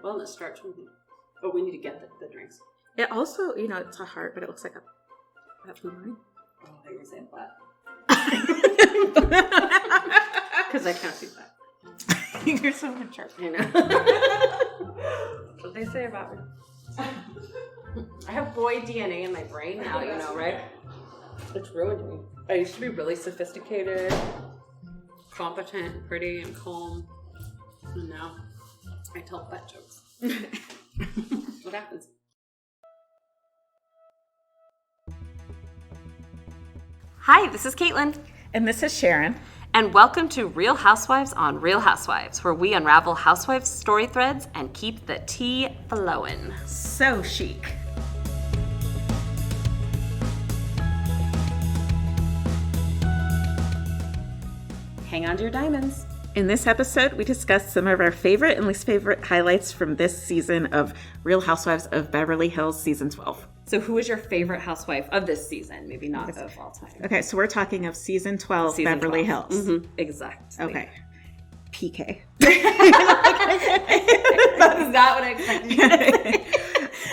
wellness starts. But we need to get the drinks. It also, it's a heart, but it looks like a line. Oh, I was saying flat. Because I can't see that. You're so mature. I know. What they say about me. I have boy DNA in my brain now, right? It's ruined me. I used to be really sophisticated, competent, pretty, and calm. And now I tell butt jokes. What happens? Hi, this is Caitlin. And this is Sharon. And welcome to Real Housewives on Real Housewives, where we unravel housewives' story threads and keep the tea flowing. So chic. Hang on to your diamonds. In this episode, we discuss some of our favorite and least favorite highlights from this season of Real Housewives of Beverly Hills Season 12. So who is your favorite housewife of this season? Maybe not of all time. Okay, so we're talking of Season 12, Beverly Hills. Mm-hmm. Exactly. Okay. PK. That's not what I expected.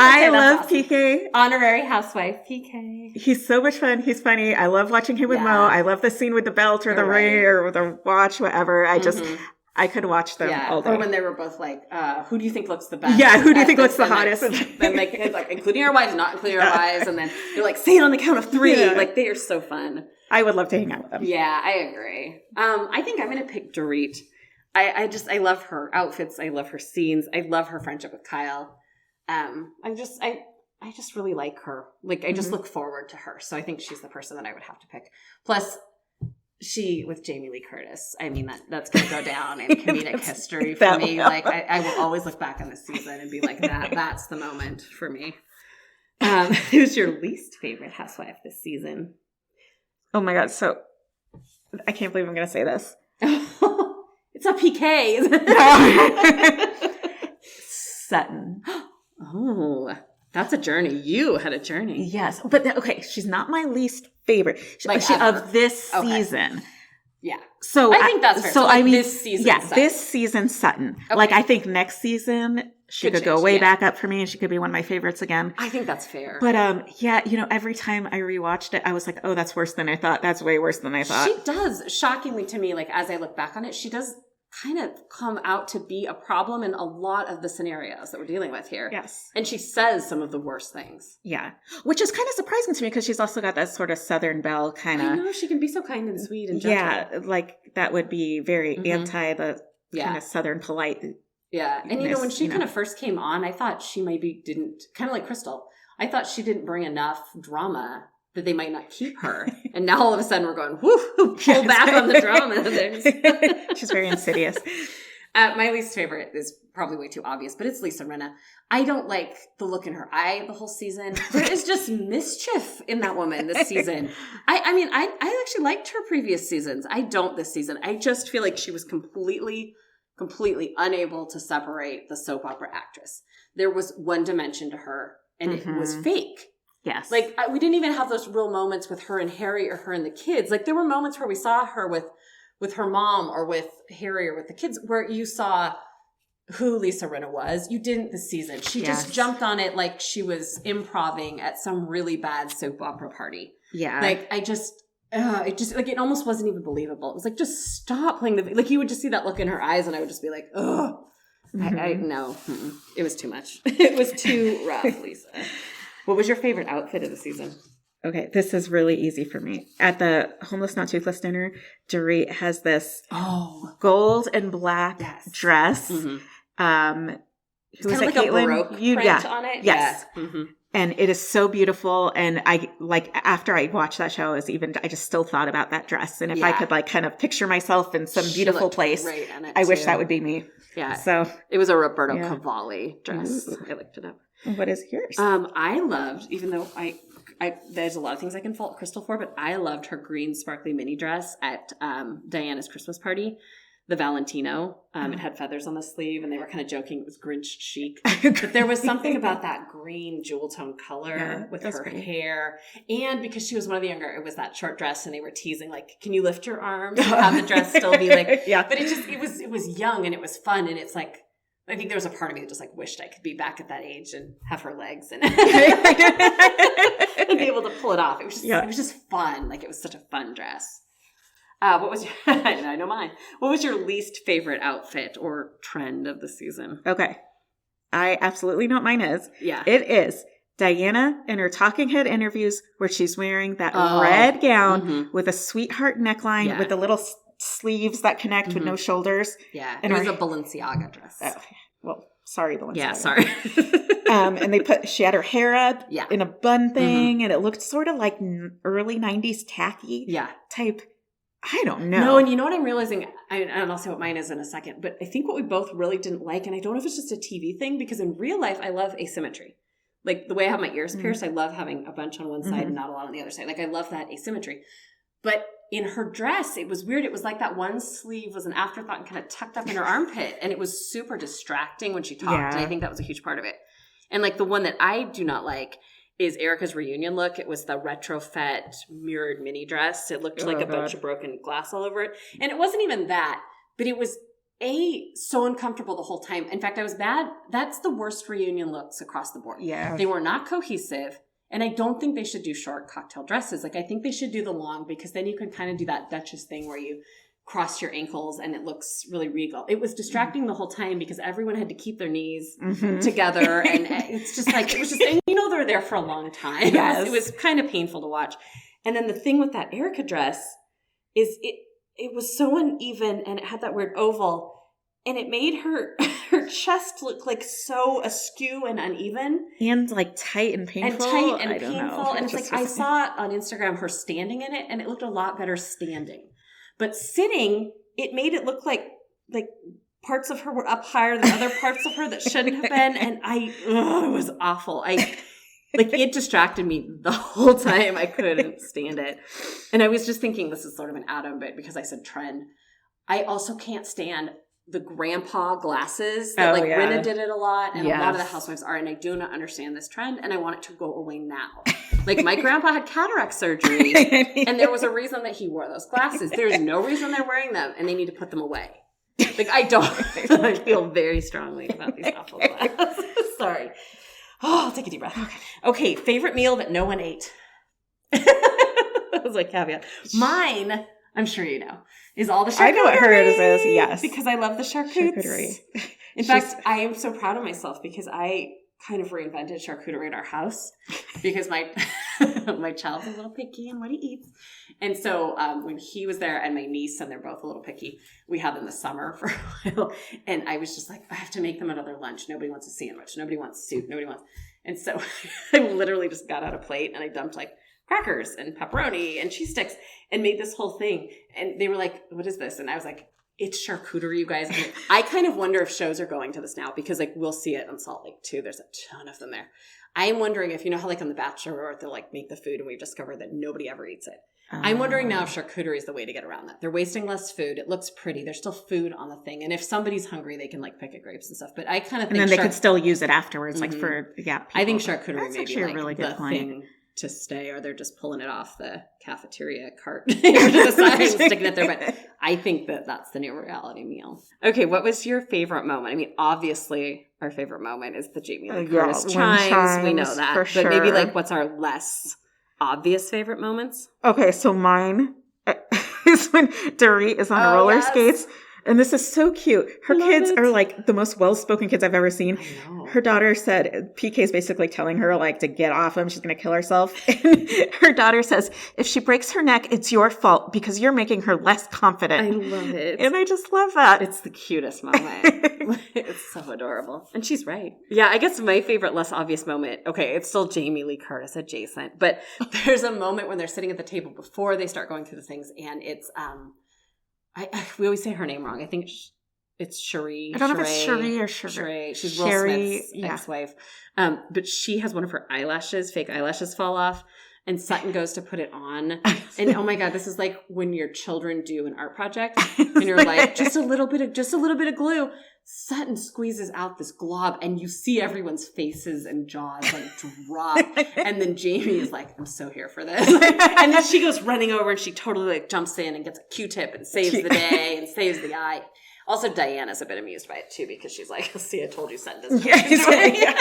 I love awesome. PK. Honorary housewife, PK. He's so much fun. He's funny. I love watching him with Mo. I love the scene with the belt or the ring or the watch, whatever. I could watch them all day. Or when they were both like, who do you think looks the best? Yeah, who do you think looks the hottest? And like, including our wives, not including our wives. And then they're like, say it on the count of 3. Yeah. Like, they are so fun. I would love to hang out with them. Yeah, I agree. I think I'm going to pick Dorit. I love her outfits. I love her scenes. I love her friendship with Kyle. I just really like her. Like, I just look forward to her. So I think she's the person that I would have to pick. Plus, she with Jamie Lee Curtis. I mean, that's going to go down in comedic history for me. Like, I will always look back on this season and be like, that's the moment for me. Who's your least favorite housewife this season? Oh my God. So I can't believe I'm going to say this. It's a PK. Sutton. Oh, that's a journey. You had a journey. Yes. But okay, she's not my least favorite. Of this season. Yeah. So I think that's fair. So I mean, this season. Yeah, Sutton. this season Sutton. Okay. Like, I think next season she could go way back up for me and she could be one of my favorites again. I think that's fair. But every time I rewatched it, I was like, oh, that's worse than I thought. That's way worse than I thought. She does, shockingly to me, like, as I look back on it, she does kind of come out to be a problem in a lot of the scenarios that we're dealing with here. Yes. And she says some of the worst things. Yeah. Which is kind of surprising to me because she's also got that sort of Southern belle kind of. I know, she can be so kind and sweet and gentle. Yeah, like that would be very anti the kind of Southern polite. Yeah. And when she kind of first came on, I thought she maybe didn't, kind of like Crystal, I thought she didn't bring enough drama that they might not keep her. And now all of a sudden we're going, whoo, pull back on the drama. She's very insidious. My least favorite is probably way too obvious, but it's Lisa Rinna. I don't like the look in her eye the whole season. There is just mischief in that woman this season. I actually liked her previous seasons. I don't this season. I just feel like she was completely unable to separate the soap opera actress. There was one dimension to her, and it was fake. Yes. Like, we didn't even have those real moments with her and Harry or her and the kids. Like, there were moments where we saw her with her mom or with Harry or with the kids where you saw who Lisa Rinna was. You didn't this season. She just jumped on it like she was improvising at some really bad soap opera party. Yeah. Like, it almost wasn't even believable. It was like, just stop playing like, you would just see that look in her eyes and I would just be like, ugh. No. It was too much. It was too rough, Lisa. What was your favorite outfit of the season? Okay, this is really easy for me. At the Homeless Not Toothless dinner, Dorit has this gold and black dress. Mm-hmm. Who was like Caitlin? A Baroque print on it? Yes. Yeah. Mm-hmm. And it is so beautiful. And after I watched that show, I just still thought about that dress. And if I could kind of picture myself in some beautiful place, I wish that would be me. Yeah. So it was a Roberto Cavalli dress. Ooh. I looked it up. What is yours? I loved, even though there's a lot of things I can fault Crystal for, but I loved her green sparkly mini dress at Diana's Christmas party. The Valentino. It had feathers on the sleeve, and they were kind of joking it was Grinch chic. But there was something about that green jewel tone color with her hair. And because she was one of the younger, it was that short dress, and they were teasing, like, can you lift your arms and have the dress still be like... Yeah. But it was young, and it was fun, and it's like, I think there was a part of me that just like wished I could be back at that age and have her legs and, and be able to pull it off. It was just fun. Like it was such a fun dress. What was I know mine. What was your least favorite outfit or trend of the season? Okay. I absolutely know what mine is. Yeah. It is Diana in her Talking Head interviews where she's wearing that red gown with a sweetheart neckline with the little sleeves that connect with no shoulders. Yeah. And it was a Balenciaga dress. Okay. Well, sorry, Balenciaga. Yeah, sorry. And she had her hair up in a bun thing and it looked sort of like early 90s tacky type. I don't know. No, and you know what I'm realizing, and I'll say what mine is in a second, but I think what we both really didn't like, and I don't know if it's just a TV thing, because in real life, I love asymmetry. Like the way I have my ears pierced, I love having a bunch on one side and not a lot on the other side. Like I love that asymmetry. But in her dress, it was weird. It was like that one sleeve was an afterthought and kind of tucked up in her armpit. And it was super distracting when she talked. Yeah. And I think that was a huge part of it. And like the one that I do not like is Erica's reunion look. It was the retrofit mirrored mini dress. It looked like a bunch of broken glass all over it. And it wasn't even that, but it was so uncomfortable the whole time. In fact, I was bad. That's the worst reunion looks across the board. Yeah. They were not cohesive. And I don't think they should do short cocktail dresses. Like I think they should do the long, because then you can kind of do that Duchess thing where you cross your ankles and it looks really regal. It was distracting the whole time because everyone had to keep their knees together. And it's just like, it was just, and you know, they're there for a long time. Yes. It was kind of painful to watch. And then the thing with that Erica dress is it was so uneven and it had that weird oval and it made her chest look like so askew and uneven. And like tight and painful. And painful. And it's like, I saw on Instagram her standing in it and it looked a lot better standing. But sitting, it made it look like parts of her were up higher than other parts of her that shouldn't have been. And it was awful. It distracted me the whole time. I couldn't stand it. And I was just thinking, this is sort of an add-on bit because I said trend. I also can't stand the grandpa glasses that Rinna did it a lot. And a lot of the housewives are. And I do not understand this trend. And I want it to go away now. Like my grandpa had cataract surgery and there was a reason that he wore those glasses. There's no reason they're wearing them and they need to put them away. Like I feel very strongly about these awful glasses. Sorry. Oh, I'll take a deep breath. Okay. Favorite meal that no one ate. That was like caveat. Mine, I'm sure you know, is all the charcuterie. I know what hers is, yes. Because I love the charcuterie. In fact, I am so proud of myself because I kind of reinvented charcuterie in our house because my child's a little picky on what he eats. And so when he was there and my niece, and they're both a little picky, we had them this summer for a while. And I was just like, I have to make them another lunch. Nobody wants a sandwich. Nobody wants soup. Nobody wants. And so I literally just got out a plate and I dumped like crackers and pepperoni and cheese sticks and made this whole thing. And they were like, what is this? And I was like, it's charcuterie, you guys. And I kind of wonder if shows are going to this now because like we'll see it on Salt Lake too. There's a ton of them there. I'm wondering if, you know how like on The Bachelor they'll like make the food and we've discovered that nobody ever eats it. I'm wondering now if charcuterie is the way to get around that. They're wasting less food. It looks pretty. There's still food on the thing. And if somebody's hungry, they can like pick at grapes and stuff. But I kind of think and then they could still use it afterwards, like for, I think charcuterie may be like a really good the thing to stay, or they're just pulling it off the cafeteria cart to the side and sticking it there. But I think that's the new reality meal. Okay, what was your favorite moment? I mean, obviously our favorite moment is the Jamie Lee Curtis chimes. We know that. But maybe like what's our less obvious favorite moments? Okay, so mine is when Dorit is on roller skates. And this is so cute. Her kids are like the most well-spoken kids I've ever seen. Her daughter said, PK's basically telling her like to get off him. She's going to kill herself. And her daughter says, if she breaks her neck, it's your fault because you're making her less confident. I love it. And I just love that. It's the cutest moment. It's so adorable. And she's right. Yeah, I guess my favorite less obvious moment, okay, it's still Jamie Lee Curtis adjacent. But there's a moment when they're sitting at the table before they start going through the things. And it's, we always say her name wrong. I think it's Cherie. I don't know if it's Cherie or Cherie. She's Will Smith's ex-wife. But she has one of her eyelashes, fake eyelashes fall off. And Sutton goes to put it on. And oh my God, this is like when your children do an art project and you're like, just a little bit of glue. Sutton squeezes out this glob and you see everyone's faces and jaws like drop. And then Jamie is like, I'm so here for this. And then she goes running over and she totally like jumps in and gets a Q-tip and saves the day and saves the eye. Also, Diana's a bit amused by it too because she's like, "See, I told you Sutton doesn't." Yeah.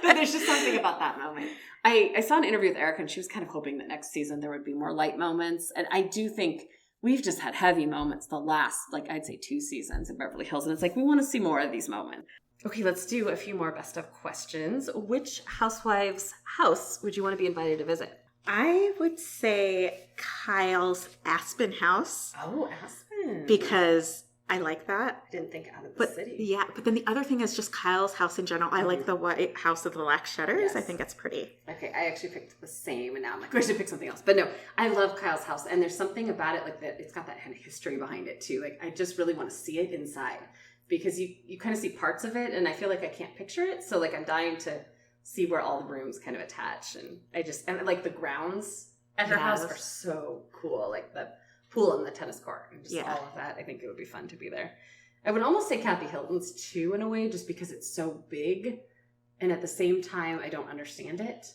But there's just something about that moment. I saw an interview with Erica, and she was kind of hoping that next season there would be more light moments, and I do think we've just had heavy moments the last, like, I'd say 2 seasons in Beverly Hills, and it's like we want to see more of these moments. Okay, let's do a few more best of questions. Which housewives' house would you want to be invited to visit? I would say Kyle's Aspen house. Oh, Aspen. Because I like that. I didn't think out of the city. Yeah, but then the other thing is just Kyle's house in general. I like the white house with the black shutters. Yes. I think it's pretty. Okay, I actually picked the same, and now I'm like, I should pick something else. But no, I love Kyle's house, and there's something about it, like, that it's got that kind of history behind it too. Like, I just really want to see it inside because you kind of see parts of it, and I feel like I can't picture it. So, like, I'm dying to see where all the rooms kind of attach, and like the grounds at her house are so cool, like the pool and the tennis court and just all of that. I think it would be fun to be there. I would almost say Kathy Hilton's too, in a way, just because it's so big, and at the same time I don't understand it.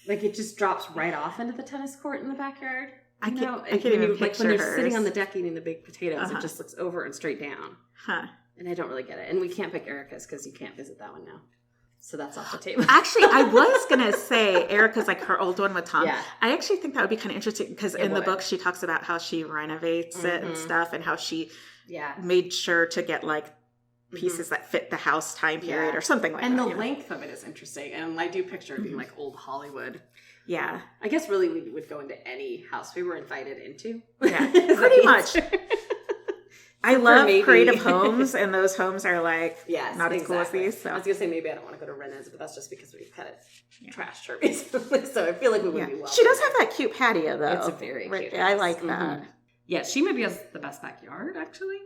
Like, it just drops right off into the tennis court in the backyard. I can't even picture, like, when they're sitting on the deck eating the baked potatoes, it just looks over and straight down. And I don't really get it. And we can't pick Erica's because you can't visit that one now. So that's off the table. Actually, I was going to say Erica's, like, her old one with Tom. Yeah. I actually think that would be kind of interesting because in the book she talks about how she renovates it and stuff, and how she made sure to get, like, pieces that fit the house time period or something like that. And the length of it is interesting. And I do picture it being like old Hollywood. Yeah. I guess really we would go into any house we were invited into. Yeah, pretty much. I love creative homes, and those homes are, like, not as cool as these. So. I was going to say maybe I don't want to go to Rena's, but that's just because we've kind of trashed her recently. So I feel like we wouldn't be welcome. She does have that cute patio, though. It's a very cute house. I like that. Yeah, she maybe has the best backyard, actually.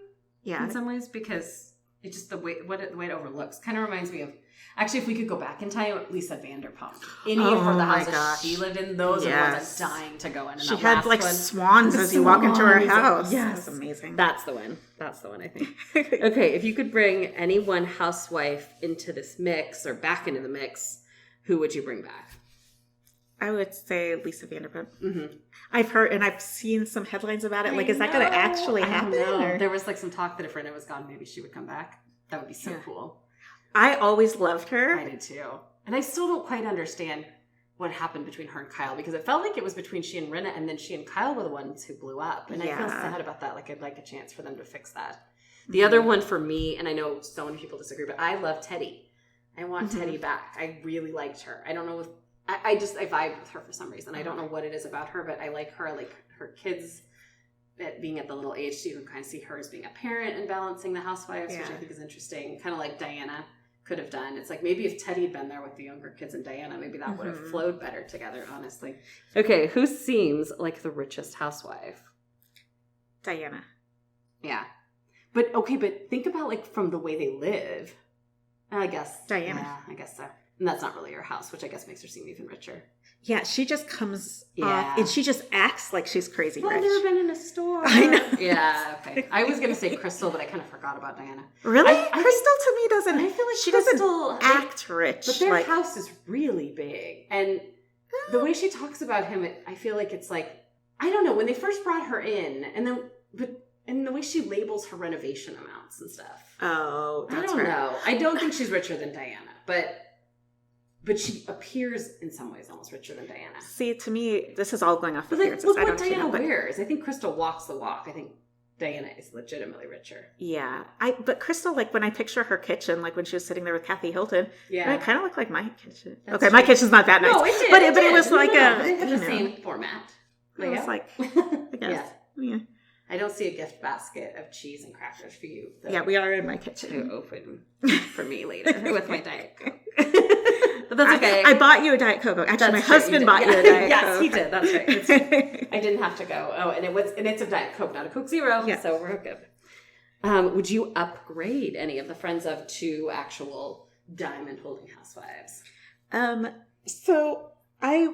Yeah. In some ways, because it just the way it overlooks kind of reminds me of. Actually, if we could go back in time, Lisa Vanderpump. Any of her the houses she lived in, those are the ones I'm dying to go in. And she had, like, swans as you walk into her house. Yes. That's amazing. That's the one. That's the one, I think. Okay, if you could bring any one housewife into this mix or back into the mix, who would you bring back? I would say Lisa Vanderpump. Mm-hmm. I've heard and I've seen some headlines about it. Like, is that going to actually happen? There was, like, some talk that if Rena was gone, maybe she would come back. That would be so cool. I always loved her. I did too. And I still don't quite understand what happened between her and Kyle, because it felt like it was between she and Rinna, and then she and Kyle were the ones who blew up. And I feel sad about that. Like, I'd like a chance for them to fix that. The other one for me, and I know so many people disagree, but I love Teddy. I want Teddy back. I really liked her. I don't know if I vibed with her for some reason. I don't know what it is about her, but I like her. I like her kids being at the little age, so you can kind of see her as being a parent and balancing the housewives, which I think is interesting. Kind of like Diana could have done. It's like maybe if Teddy had been there with the younger kids and Diana, maybe that would have flowed better together, honestly. Okay, who seems like the richest housewife? Diana. Yeah. But think about, like, from the way they live. I guess. Diana. Yeah, I guess so. And that's not really her house, which I guess makes her seem even richer. Yeah, she just comes off, and she just acts like she's crazy rich. I've never been in a store. I know. Yeah, okay. I was going to say Crystal, but I kind of forgot about Diana. Really? Crystal to me doesn't, I feel like she Crystal, doesn't act rich. But their house is really big. And the way she talks about him, I feel like it's like, I don't know, when they first brought her in, and the way she labels her renovation amounts and stuff. Oh, that's I don't know. I don't think she's richer than Diana, but she appears in some ways almost richer than Diana. See, to me, this is all going off appearances. Look what Diana wears. I think Crystal walks the walk. I think Diana is legitimately richer. Yeah. But Crystal, like, when I picture her kitchen, like when she was sitting there with Kathy Hilton, it kind of looked like my kitchen. That's true. My kitchen's not that nice. No, it did. But it was like it had the same format. It was like, I guess. Yeah. I don't see a gift basket of cheese and crackers for you. Yeah, we are in my kitchen. To open for me later with my Diet Coke. But that's okay. I bought you a Diet Coke. Actually, my husband bought you a Diet Coke. Yes, he did. That's right. I didn't have to go. Oh, and it's a Diet Coke, not a Coke Zero. Yeah. So we're good. Would you upgrade any of the friends of to actual diamond holding housewives? So I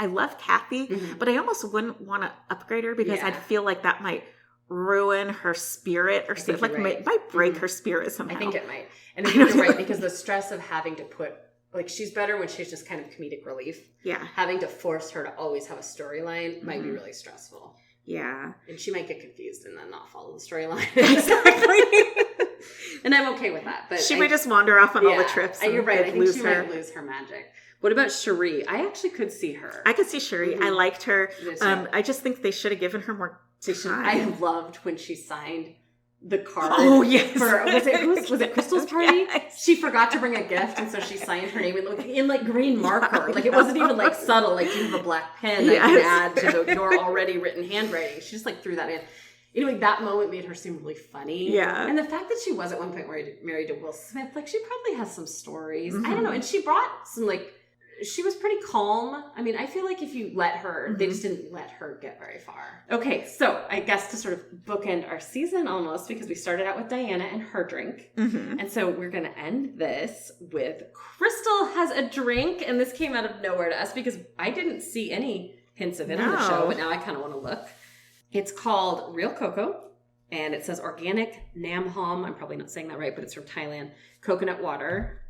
love Kathy, but I almost wouldn't want to upgrade her because I'd feel like that might ruin her spirit or something. Like might break her spirit somehow. I think it might. And I think you're right, because the stress of having to put, like, she's better when she's just kind of comedic relief. Yeah. Having to force her to always have a storyline might be really stressful. Yeah. And she might get confused and then not follow the storyline. Exactly. And I'm okay with that. But she might just wander off on all the trips. And you're right. I think she might lose her magic. What about Cherie? I actually could see her. I could see Cherie. I liked her. I just think they should have given her more time. I loved when she signed the card. Oh, yes. Was it Crystal's party? Yes. She forgot to bring a gift, and so she signed her name in like green marker. Like, it wasn't even like subtle, like you have a black pen that you can add to your already written handwriting. She just like threw that in. Anyway, that moment made her seem really funny. Yeah. And the fact that she was at one point married to Will Smith, like, she probably has some stories. I don't know. And she brought some, like, she was pretty calm. I mean, I feel like if you let her, they just didn't let her get very far. Okay, so I guess to sort of bookend our season almost, because we started out with Diana and her drink. And so we're going to end this with Crystal has a drink, and this came out of nowhere to us because I didn't see any hints of it on the show, but now I kind of want to look. It's called Real Cocoa, and it says organic Nam Hom. I'm probably not saying that right, but it's from Thailand. Coconut water.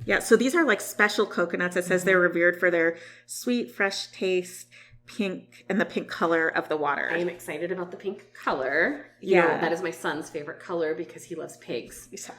Yeah, so these are like special coconuts. It says they're revered for their sweet, fresh taste, pink, and the pink color of the water. I am excited about the pink color. You know, that is my son's favorite color because he loves pigs. So,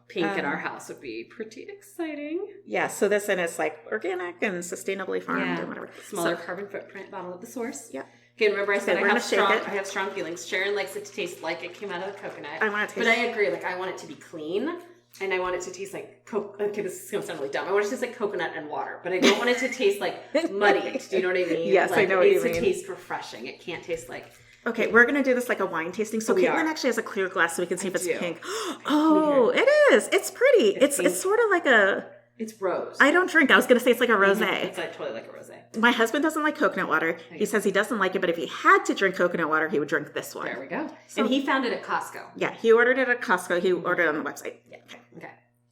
pink in our house would be pretty exciting. Yeah, so this one is like organic and sustainably farmed and whatever. Smaller carbon footprint, bottle of the source. Yeah. Okay, remember I said I have strong feelings. Sharon likes it to taste like it came out of the coconut. I want it to taste. But I agree. Like, I want it to be clean. And I want it to taste like okay, this is going to sound really dumb. I want it to taste like coconut and water, but I don't want it to taste like muddied. Do you know what I mean? Yes, I know what you mean. It needs to taste refreshing. It can't taste like... Okay, we're going to do this like a wine tasting. So Caitlin actually has a clear glass so we can see if it's pink. Oh, it is. It's pretty. It's sort of like a... It's rose. I don't drink. I was going to say it's like a rosé. It's like totally like a rosé. My husband doesn't like coconut water. He says he doesn't like it, but if he had to drink coconut water, he would drink this one. There we go. So, and he found it at Costco. Yeah, he ordered it at Costco. He ordered it on the website. Yeah. Okay.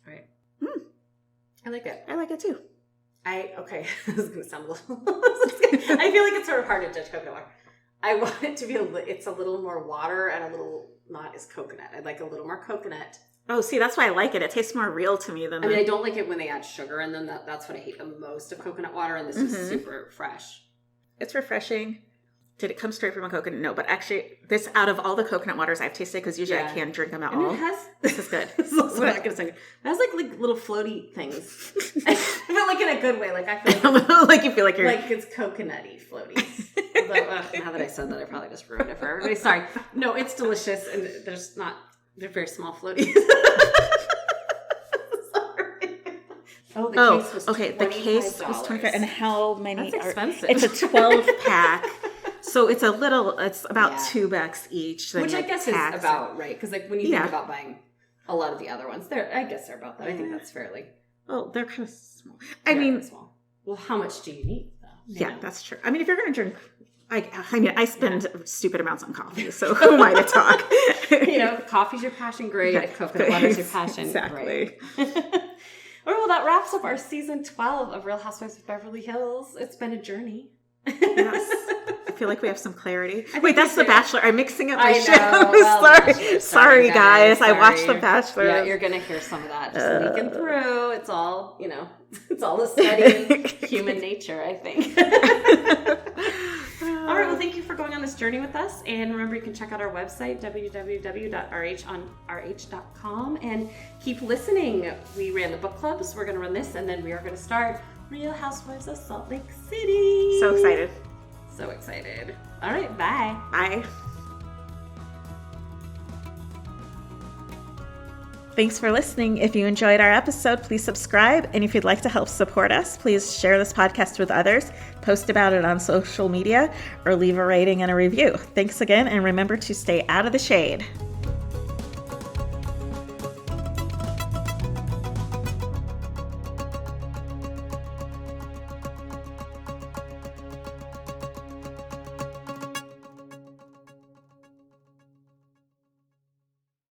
All right. I like it. I like it too. Okay. This is going to sound a little... I feel like it's sort of hard to judge coconut water. I want it to be it's a little more water and a little not as coconut. I'd like a little more coconut. Oh, see, that's why I like it. It tastes more real to me than... I don't like it when they add sugar, and then that's what I hate the most of coconut water, and this is super fresh. It's refreshing. Did it come straight from a coconut? No, but actually, this out of all the coconut waters I've tasted, because usually I can't drink them at all. This is good. It has like little floaty things. I feel like in a good way. Like I feel like you feel like you're... Like it's coconutty floaties. But, now that I said that, I probably just ruined it for everybody. Sorry. No, it's delicious, and they're very small floaties. Sorry. Oh, the case was $25. The case was $25. And how many? That's expensive. It's a 12-pack. So it's about $2 each. Which I guess is about right. Because like when you think about buying a lot of the other ones, I guess they're about that. I think that's fairly... Well, they're kind of small. Small. Well, how much do you need, though? Yeah, that's true. I mean, if you're going to drink... I spend stupid amounts on coffee, so who am I to talk? If coffee's your passion, great. If coconut water's your passion, exactly. Great. All right, well, that wraps up our season 12 of Real Housewives of Beverly Hills. It's been a journey. Yes. I feel like we have some clarity. Wait, that's The Bachelor. I'm mixing up my shows. Well, sorry, guys. I watched The Bachelor. Yeah, you're going to hear some of that just leaking through. It's all, it's all a study in human nature, I think. All right, well, thank you for going on this journey with us. And remember, you can check out our website, www.rhonrh.com, and keep listening. We ran the book clubs. We're going to run this, and then we are going to start Real Housewives of Salt Lake City. So excited. So excited. All right, bye. Bye. Thanks for listening. If you enjoyed our episode, please subscribe. And if you'd like to help support us, please share this podcast with others, post about it on social media, or leave a rating and a review. Thanks again, and remember to stay out of the shade.